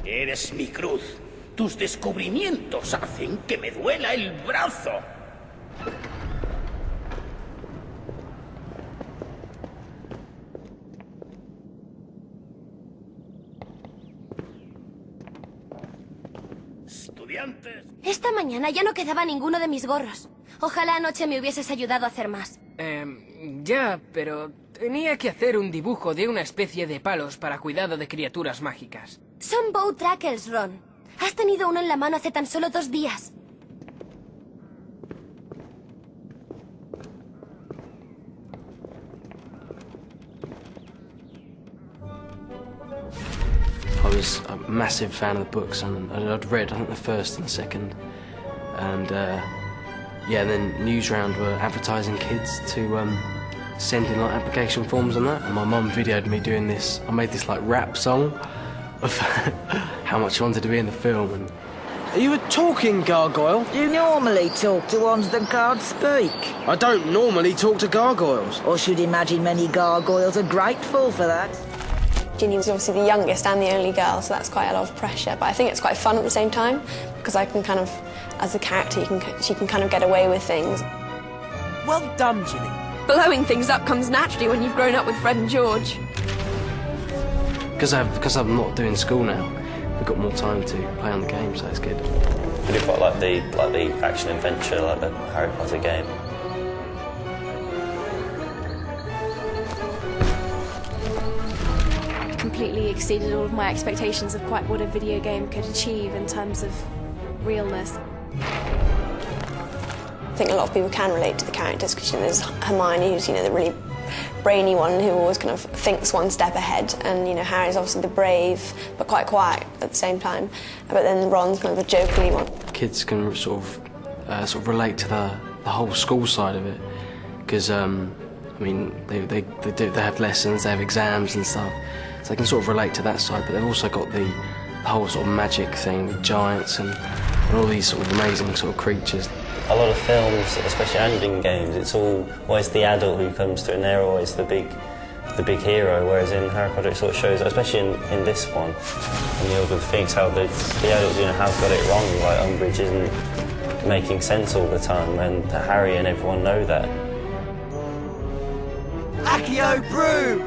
Eres mi cruz. Tus descubrimientos hacen que me duela el brazo. Estudiantes. Esta mañana ya no quedaba ninguno de mis gorros. Ojalá anoche me hubieses ayudado a hacer más. Ya, pero tenía que hacer un dibujo de una especie de palos para cuidado de criaturas mágicas. Son bow trackers, Ron. Has tenido uno en la mano hace tan solo 2 días. I was a massive fan of the books, and I'd read, I think, the first and the second. And, yeah, then Newsround were advertising kids to send in, like, application forms and that. And my mum videoed me doing this. I made this, like, rap song of how much I wanted to be in the film. And are you a talking gargoyle? Do you normally talk to ones that can't speak? I don't normally talk to gargoyles. Or should imagine many gargoyles are grateful for that. Ginny was obviously the youngest and the only girl, so that's quite a lot of pressure. But I think it's quite fun at the same time, because I can kind of, as a character, she can kind of get away with things. Well done, Ginny. Blowing things up comes naturally when you've grown up with Fred and George. Because I'm not doing school now, we've got more time to play on the game, so it's good. I do quite like the action adventure, like the Harry Potter game. Completely exceeded all of my expectations of quite what a video game could achieve in terms of realness. I think a lot of people can relate to the characters, because there's Hermione, who's the really brainy one who always kind of thinks one step ahead, and Harry's obviously the brave but quite quiet at the same time. But then Ron's kind of the jokingly one. Kids can sort of relate to the whole school side of it, because I mean they have lessons, they have exams and stuff. So they can sort of relate to that side, but they've also got the whole sort of magic thing with giants and all these sort of amazing sort of creatures. A lot of films, especially and in games, it's always the adult who comes through, and they're always the big hero. Whereas in Harry Potter, it sort of shows, especially in this one, in the Order of the Phoenix, how the adults have got it wrong. Like Umbridge isn't making sense all the time, and Harry and everyone know that. Accio Brew!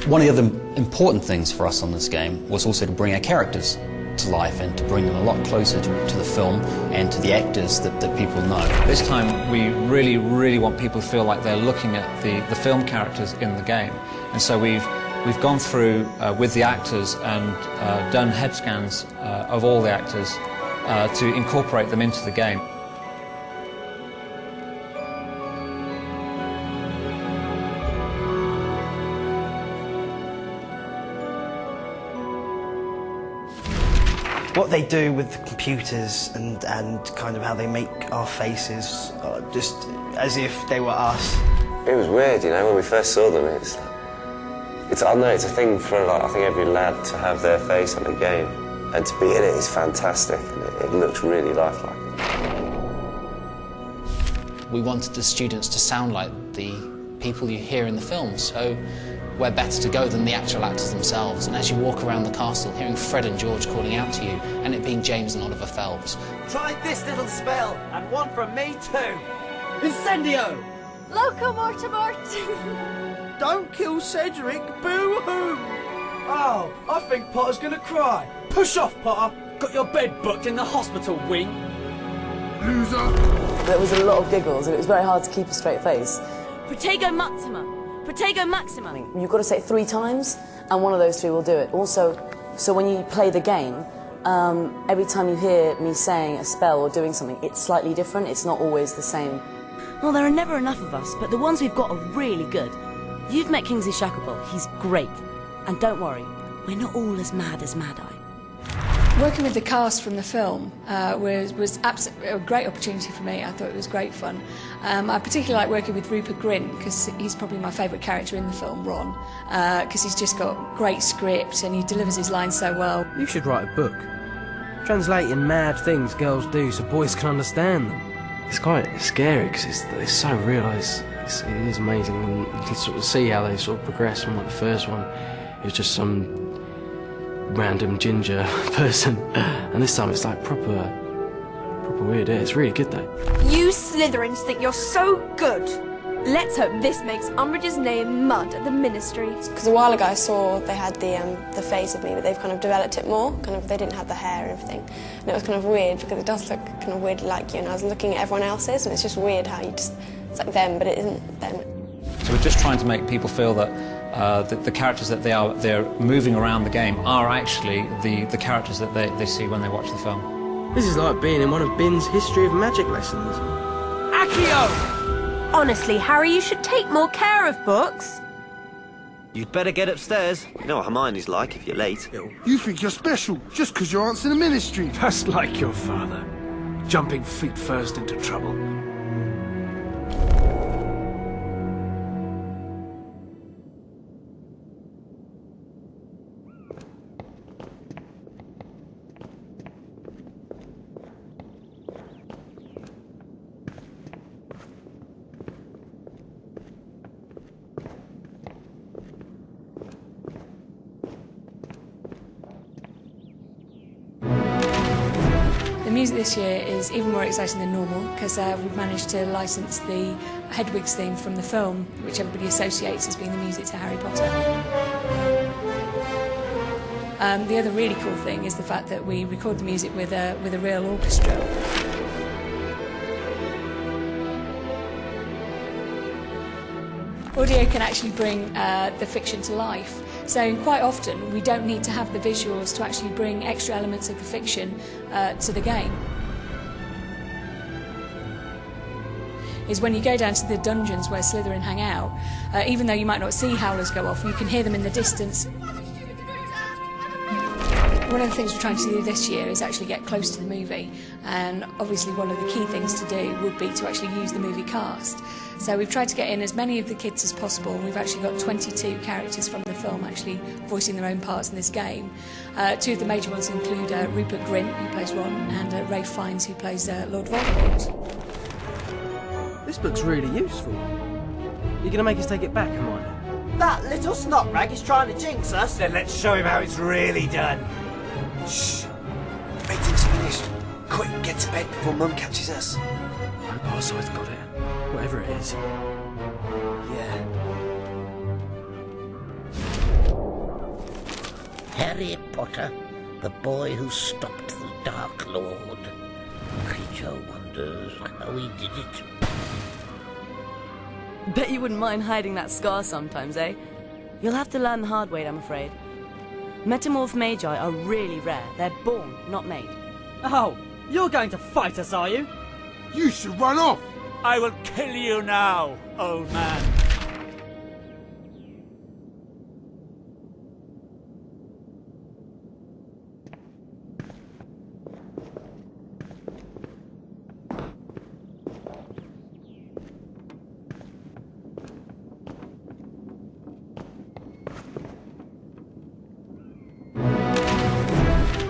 One of the other important things for us on this game was also to bring our characters to life and to bring them a lot closer to the film and to the actors that people know. This time we really want people to feel like they're looking at the film characters in the game. And so we've gone through with the actors and done head scans of all the actors to incorporate them into the game. What they do with the computers and kind of how they make our faces, just as if they were us. It was weird, when we first saw them. It's I don't know, it's a thing for I think every lad to have their face on a game, and to be in it is fantastic. And it looks really lifelike. We wanted the students to sound like the people you hear in the film, so where better to go than the actual actors themselves? And as you walk around the castle, hearing Fred and George calling out to you, and it being James and Oliver Phelps. Try this little spell, and one from me too. Incendio! Loco Mortimort! Don't kill Cedric, boo-hoo! Oh, I think Potter's gonna cry. Push off, Potter. Got your bed booked in the hospital wing. Loser! There was a lot of giggles, and it was very hard to keep a straight face. Protego Maxima! Protego Maxima! You've got to say it 3 times, and one of those 3 will do it. Also, so when you play the game, every time you hear me saying a spell or doing something, it's slightly different. It's not always the same. Well, there are never enough of us, but the ones we've got are really good. You've met Kingsley Shacklebolt. He's great. And don't worry, we're not all as mad as Mad Eye. Working with the cast from the film was absolutely a great opportunity for me. I thought it was great fun. I particularly like working with Rupert Grint because he's probably my favourite character in the film, Ron, because he's just got great script and he delivers his lines so well. You should write a book. Translating mad things girls do so boys can understand them. It's quite scary because it's so real. It is amazing, and you can sort of see how they sort of progress from like the first one. It was just some random ginger person, and this time it's like proper weird. Yeah, it's really good though. You Slytherins think you're so good. Let's hope this makes Umbridge's name mud at the Ministry. Because a while ago I saw they had the face of me, but they've kind of developed it more. They didn't have the hair and everything, and it was kind of weird because it does look kind of weirdly like you. And I was looking at everyone else's, and it's just weird how it's like them, but it isn't them. So we're just trying to make people feel that the characters that they're moving around the game are actually the characters that they see when they watch the film. This is like being in one of Bin's History of Magic lessons. Accio! Honestly, Harry, you should take more care of books. You'd better get upstairs. You know what Hermione's like if you're late. You think you're special just because your aunt's in the Ministry. Just like your father, jumping feet first into trouble. The music this year is even more exciting than normal because we've managed to license the Hedwig's theme from the film, which everybody associates as being the music to Harry Potter. The other really cool thing is the fact that we record the music with a real orchestra. Audio can actually bring the fiction to life. So quite often we don't need to have the visuals to actually bring extra elements of the fiction to the game. Is when you go down to the dungeons where Slytherin hang out, even though you might not see howlers go off, you can hear them in the distance. One of the things we're trying to do this year is actually get close to the movie, and obviously one of the key things to do would be to actually use the movie cast. So we've tried to get in as many of the kids as possible, and we've actually got 22 characters from the film actually voicing their own parts in this game. Two of the major ones include Rupert Grint, who plays Ron, and Ralph Fiennes, who plays Lord Voldemort. This book's really useful. You're gonna make us take it back, Hermione? That little snot rag is trying to jinx us. Then let's show him how it's really done. Shh. Meeting's finished. Quick, get to bed before Mum catches us. I hope our side's got it. Whatever it is. Yeah. Harry Potter, the boy who stopped the Dark Lord. Creature wonders how he did it. Bet you wouldn't mind hiding that scar sometimes, eh? You'll have to learn the hard way, I'm afraid. Metamorph magi are really rare. They're born, not made. Oh, you're going to fight us, are you? You should run off. I will kill you now, old man.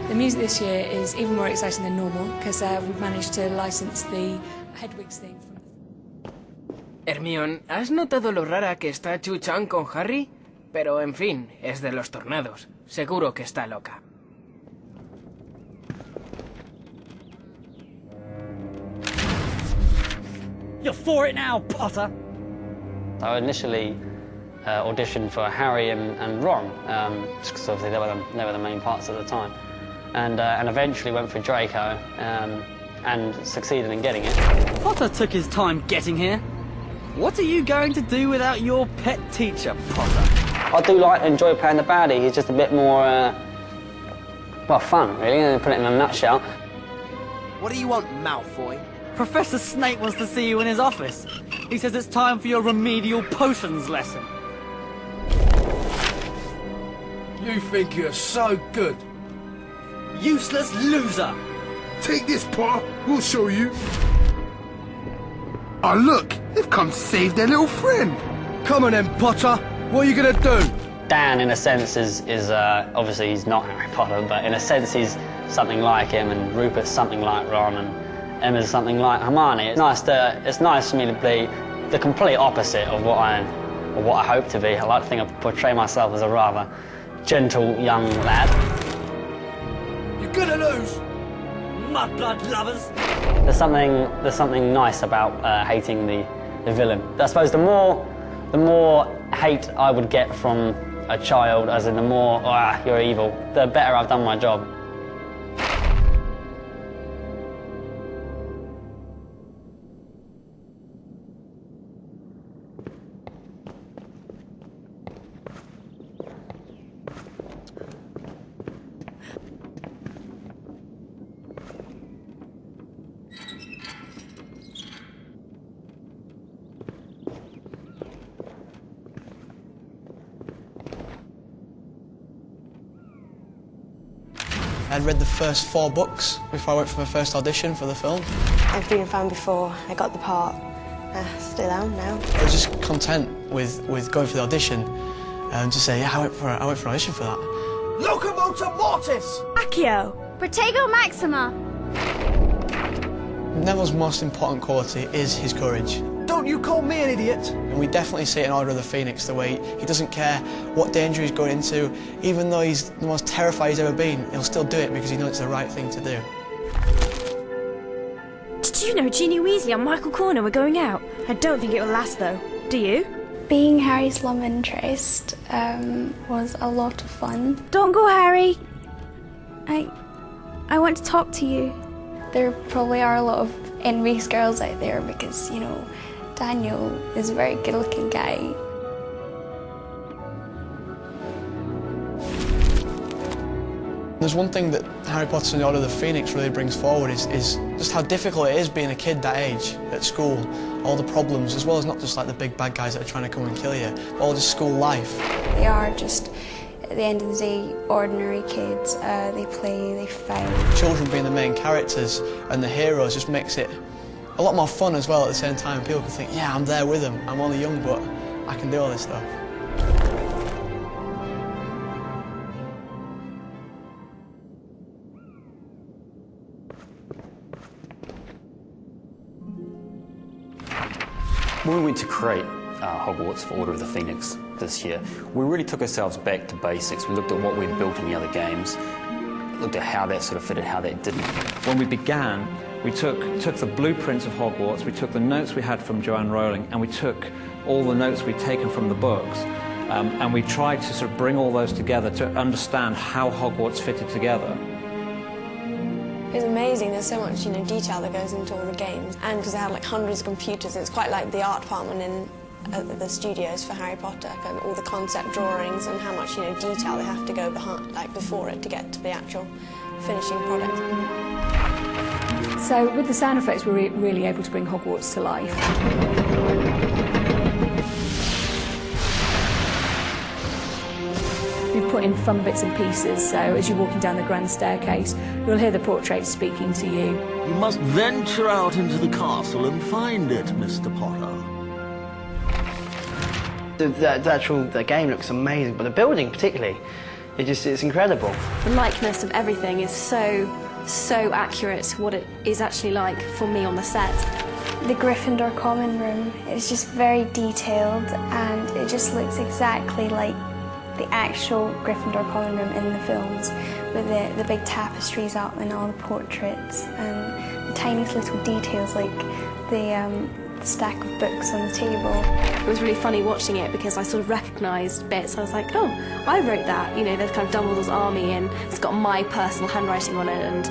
The music this year is even more exciting than normal because we've managed to license the Hedwig's theme from Hermione, ¿has notado lo rara que está Chu Chang con Harry? Pero, en fin, es de los tornados. Seguro que está loca. You're for it now, Potter. I initially auditioned for Harry and Ron, just because obviously they were the main parts at the time, and eventually went for Draco, and succeeded in getting it. Potter took his time getting here. What are you going to do without your pet teacher, Potter? I do enjoy playing the baddie. He's just a bit more, well, fun, really, put it in a nutshell. What do you want, Malfoy? Professor Snape wants to see you in his office. He says it's time for your remedial potions lesson. You think you're so good. useless loser! Take this, Potter. We'll show you. Oh, look. They've come to save their little friend. Come on then, Potter. What are you going to do? Dan, in a sense, is obviously he's not Harry Potter, but in a sense he's something like him, and Rupert's something like Ron, and Emma's something like Hermione. It's nice for me to be the complete opposite of what I hope to be. I like to think I portray myself as a rather gentle young lad. You're gonna lose, mudblood lovers. There's something nice about hating the villain. I suppose the more hate I would get from a child, as in the more you're evil, the better I've done my job. I'd read the first 4 books before I went for my first audition for the film. I've been a fan before I got the part. Still am now. I was just content with going for the audition and just say, yeah, I went for an audition for that. Locomotor Mortis! Accio! Protego Maxima! Neville's most important quality is his courage. Don't you call me an idiot! And we definitely see it in Order of the Fénix, the way he doesn't care what danger he's going into. Even though he's the most terrified he's ever been, he'll still do it because he knows it's the right thing to do. Did you know Ginny Weasley and Michael Corner were going out? I don't think it will last though. Do you? Being Harry's love interest was a lot of fun. Don't go, Harry! I want to talk to you. There probably are a lot of envious girls out there because, you know, Daniel is a very good-looking guy. There's one thing that Harry Potter and the Order of the Fénix really brings forward is just how difficult it is being a kid that age at school. All the problems, as well as not just like the big bad guys that are trying to come and kill you, but all just school life. They are just, at the end of the day, ordinary kids. They play, they fight. Children being the main characters and the heroes just makes it a lot more fun as well at the same time. People can think, yeah, I'm there with them. I'm only young, but I can do all this stuff. When we went to create Hogwarts for Order of the Fénix this year, we really took ourselves back to basics. We looked at what we'd built in the other games, looked at how that sort of fitted, how that didn't. When we began, we took the blueprints of Hogwarts, we took the notes we had from Joanne Rowling, and we took all the notes we'd taken from the books, and we tried to sort of bring all those together to understand how Hogwarts fitted together. It's amazing, there's so much, you know, detail that goes into all the games. And because they had like hundreds of computers, it's quite like the art department in the studios for Harry Potter, and all the concept drawings and how much, you know, detail they have to go behind, like before it, to get to the actual finishing product. So with the sound effects, we're really able to bring Hogwarts to life. We've put in fun bits and pieces, so as you're walking down the grand staircase, you'll hear the portrait speaking to you. You must venture out into the castle and find it, Mr. Potter. The game looks amazing, but the building particularly, it's incredible. The likeness of everything is so accurate to what it is actually like for me on the set. The Gryffindor common room is just very detailed, and it just looks exactly like the actual Gryffindor common room in the films, with the big tapestries up and all the portraits and the tiniest little details like the stack of books on the table. It was really funny watching it because I sort of recognised bits. I was like, oh, I wrote that. You know, there's kind of Dumbledore's army and it's got my personal handwriting on it, and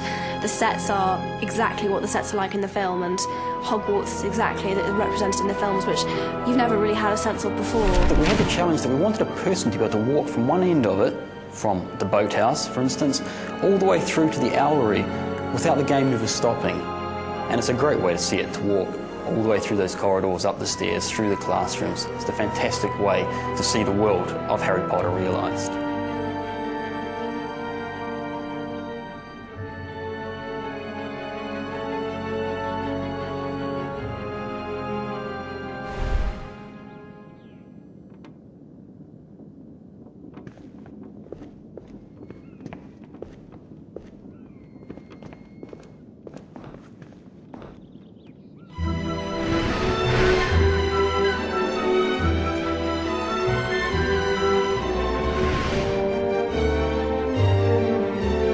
the sets are exactly what the sets are like in the film, and Hogwarts is exactly represented in the films, which you've never really had a sense of before. We had the challenge that we wanted a person to be able to walk from one end of it, from the boathouse, for instance, all the way through to the owlery without the game ever stopping. And it's a great way to see it, to walk all the way through those corridors, up the stairs, through the classrooms. It's a fantastic way to see the world of Harry Potter realised.